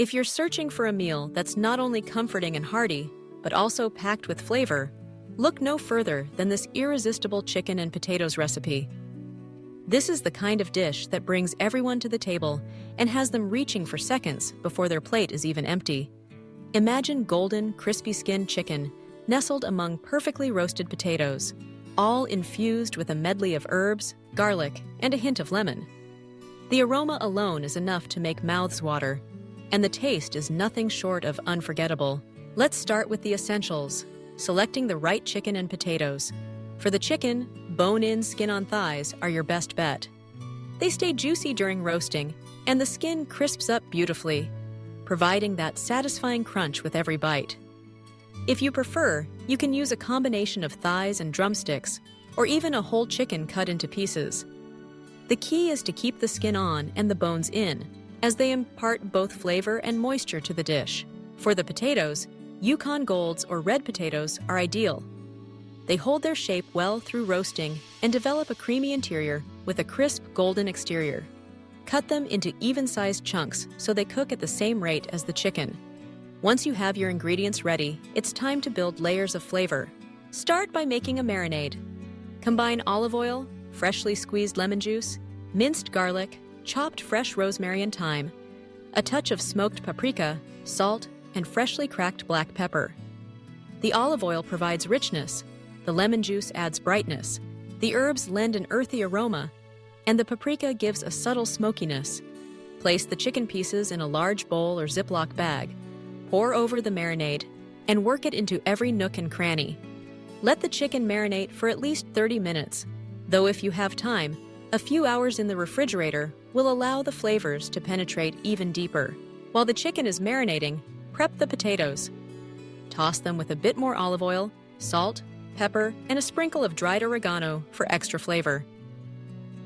If you're searching for a meal that's not only comforting and hearty, but also packed with flavor, look no further than this irresistible chicken and potatoes recipe. This is the kind of dish that brings everyone to the table and has them reaching for seconds before their plate is even empty. Imagine golden, crispy-skinned chicken nestled among perfectly roasted potatoes, all infused with a medley of herbs, garlic, and a hint of lemon. The aroma alone is enough to make mouths water, and the taste is nothing short of unforgettable. Let's start with the essentials, selecting the right chicken and potatoes. For the chicken, bone-in, skin-on thighs are your best bet. They stay juicy during roasting, and the skin crisps up beautifully, providing that satisfying crunch with every bite. If you prefer, you can use a combination of thighs and drumsticks, or even a whole chicken cut into pieces. The key is to keep the skin on and the bones in, as they impart both flavor and moisture to the dish. For the potatoes, Yukon Golds or red potatoes are ideal. They hold their shape well through roasting and develop a creamy interior with a crisp golden exterior. Cut them into even-sized chunks so they cook at the same rate as the chicken. Once you have your ingredients ready, it's time to build layers of flavor. Start by making a marinade. Combine olive oil, freshly squeezed lemon juice, minced garlic, chopped fresh rosemary and thyme, a touch of smoked paprika, salt, and freshly cracked black pepper. The olive oil provides richness, the lemon juice adds brightness, the herbs lend an earthy aroma, and the paprika gives a subtle smokiness. Place the chicken pieces in a large bowl or Ziploc bag, pour over the marinade, and work it into every nook and cranny. Let the chicken marinate for at least 30 minutes, though if you have time, a few hours in the refrigerator will allow the flavors to penetrate even deeper. While the chicken is marinating, prep the potatoes. Toss them with a bit more olive oil, salt, pepper, and a sprinkle of dried oregano for extra flavor.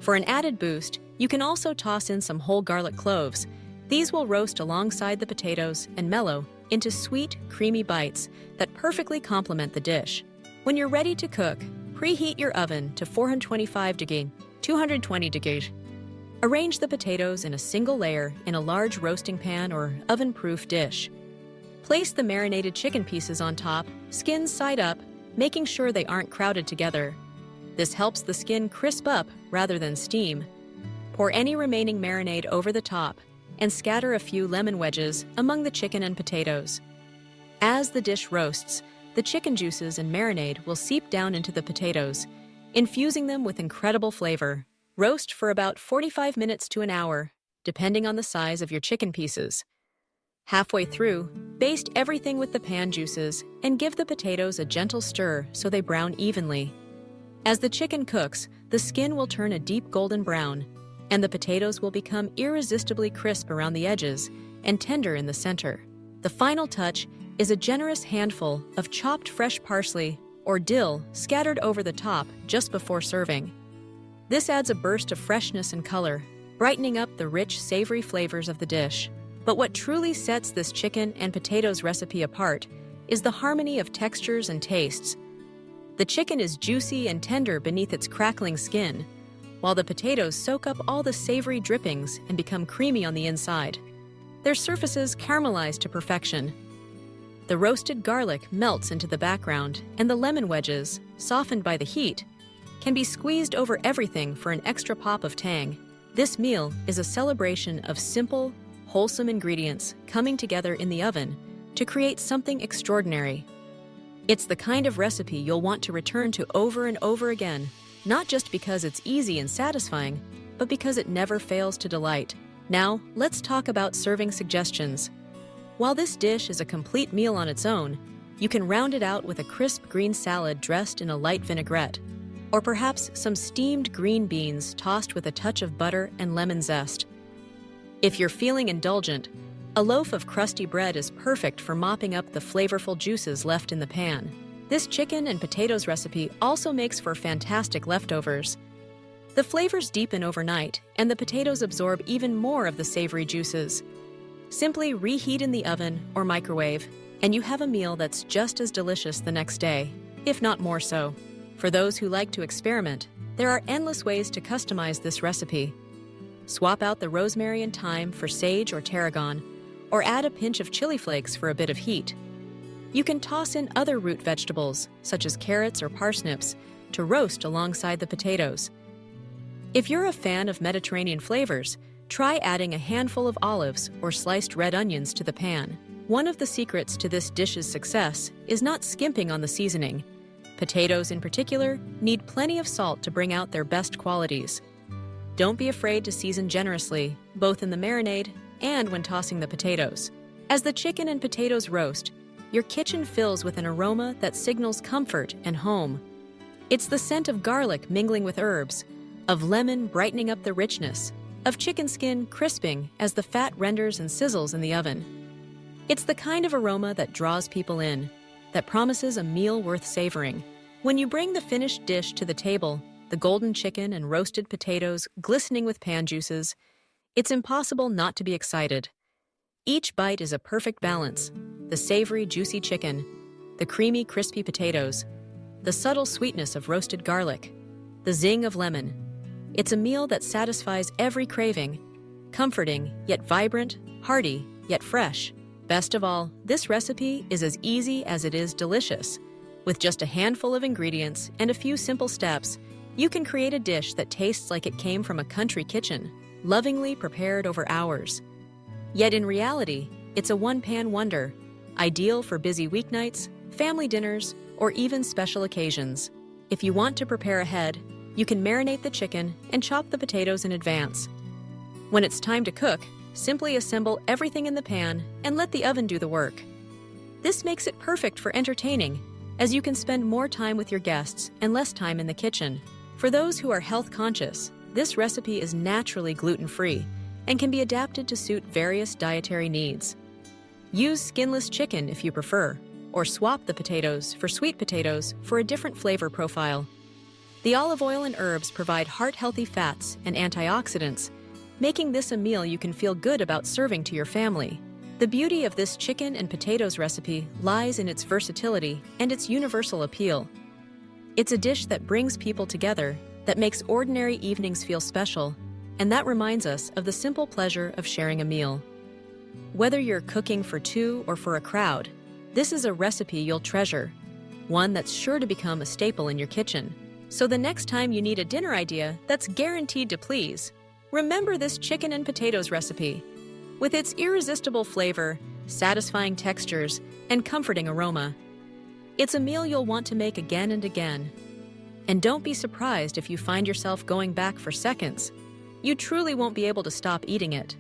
For an added boost, you can also toss in some whole garlic cloves. These will roast alongside the potatoes and mellow into sweet, creamy bites that perfectly complement the dish. When you're ready to cook, preheat your oven to 220 degrees. Arrange the potatoes in a single layer in a large roasting pan or oven-proof dish. Place the marinated chicken pieces on top, skins side up, making sure they aren't crowded together. This helps the skin crisp up rather than steam. Pour any remaining marinade over the top and scatter a few lemon wedges among the chicken and potatoes. As the dish roasts, the chicken juices and marinade will seep down into the potatoes, infusing them with incredible flavor. Roast for about 45 minutes to an hour, depending on the size of your chicken pieces. Halfway through, baste everything with the pan juices and give the potatoes a gentle stir so they brown evenly. As the chicken cooks, the skin will turn a deep golden brown, and the potatoes will become irresistibly crisp around the edges and tender in the center. The final touch is a generous handful of chopped fresh parsley or dill scattered over the top just before serving. This adds a burst of freshness and color, brightening up the rich, savory flavors of the dish. But what truly sets this chicken and potatoes recipe apart is the harmony of textures and tastes. The chicken is juicy and tender beneath its crackling skin, while the potatoes soak up all the savory drippings and become creamy on the inside. Their surfaces caramelize to perfection. The roasted garlic melts into the background, and the lemon wedges, softened by the heat, can be squeezed over everything for an extra pop of tang. This meal is a celebration of simple, wholesome ingredients coming together in the oven to create something extraordinary. It's the kind of recipe you'll want to return to over and over again, not just because it's easy and satisfying, but because it never fails to delight. Now, let's talk about serving suggestions. While this dish is a complete meal on its own, you can round it out with a crisp green salad dressed in a light vinaigrette, or perhaps some steamed green beans tossed with a touch of butter and lemon zest. If you're feeling indulgent, a loaf of crusty bread is perfect for mopping up the flavorful juices left in the pan. This chicken and potatoes recipe also makes for fantastic leftovers. The flavors deepen overnight, and the potatoes absorb even more of the savory juices. Simply reheat in the oven or microwave, and you have a meal that's just as delicious the next day, if not more so. For those who like to experiment, there are endless ways to customize this recipe. Swap out the rosemary and thyme for sage or tarragon, or add a pinch of chili flakes for a bit of heat. You can toss in other root vegetables, such as carrots or parsnips, to roast alongside the potatoes. If you're a fan of Mediterranean flavors, try adding a handful of olives or sliced red onions to the pan. One of the secrets to this dish's success is not skimping on the seasoning. Potatoes, in particular, need plenty of salt to bring out their best qualities. Don't be afraid to season generously, both in the marinade and when tossing the potatoes. As the chicken and potatoes roast, your kitchen fills with an aroma that signals comfort and home. It's the scent of garlic mingling with herbs, of lemon brightening up the richness, of chicken skin crisping as the fat renders and sizzles in the oven. It's the kind of aroma that draws people in, that promises a meal worth savoring. When you bring the finished dish to the table, the golden chicken and roasted potatoes glistening with pan juices, it's impossible not to be excited. Each bite is a perfect balance: the savory, juicy chicken, the creamy, crispy potatoes, the subtle sweetness of roasted garlic, the zing of lemon. It's a meal that satisfies every craving, comforting yet vibrant, hearty yet fresh. Best of all, this recipe is as easy as it is delicious. With just a handful of ingredients and a few simple steps, you can create a dish that tastes like it came from a country kitchen, lovingly prepared over hours. Yet in reality, it's a one-pan wonder, ideal for busy weeknights, family dinners, or even special occasions. If you want to prepare ahead, you can marinate the chicken and chop the potatoes in advance. When it's time to cook, simply assemble everything in the pan and let the oven do the work. This makes it perfect for entertaining, as you can spend more time with your guests and less time in the kitchen. For those who are health conscious, this recipe is naturally gluten-free and can be adapted to suit various dietary needs. Use skinless chicken if you prefer, or swap the potatoes for sweet potatoes for a different flavor profile. The olive oil and herbs provide heart-healthy fats and antioxidants, making this a meal you can feel good about serving to your family. The beauty of this chicken and potatoes recipe lies in its versatility and its universal appeal. It's a dish that brings people together, that makes ordinary evenings feel special, and that reminds us of the simple pleasure of sharing a meal. Whether you're cooking for two or for a crowd, this is a recipe you'll treasure, one that's sure to become a staple in your kitchen. So the next time you need a dinner idea that's guaranteed to please, remember this chicken and potatoes recipe. With its irresistible flavor, satisfying textures, and comforting aroma, it's a meal you'll want to make again and again. And don't be surprised if you find yourself going back for seconds. You truly won't be able to stop eating it.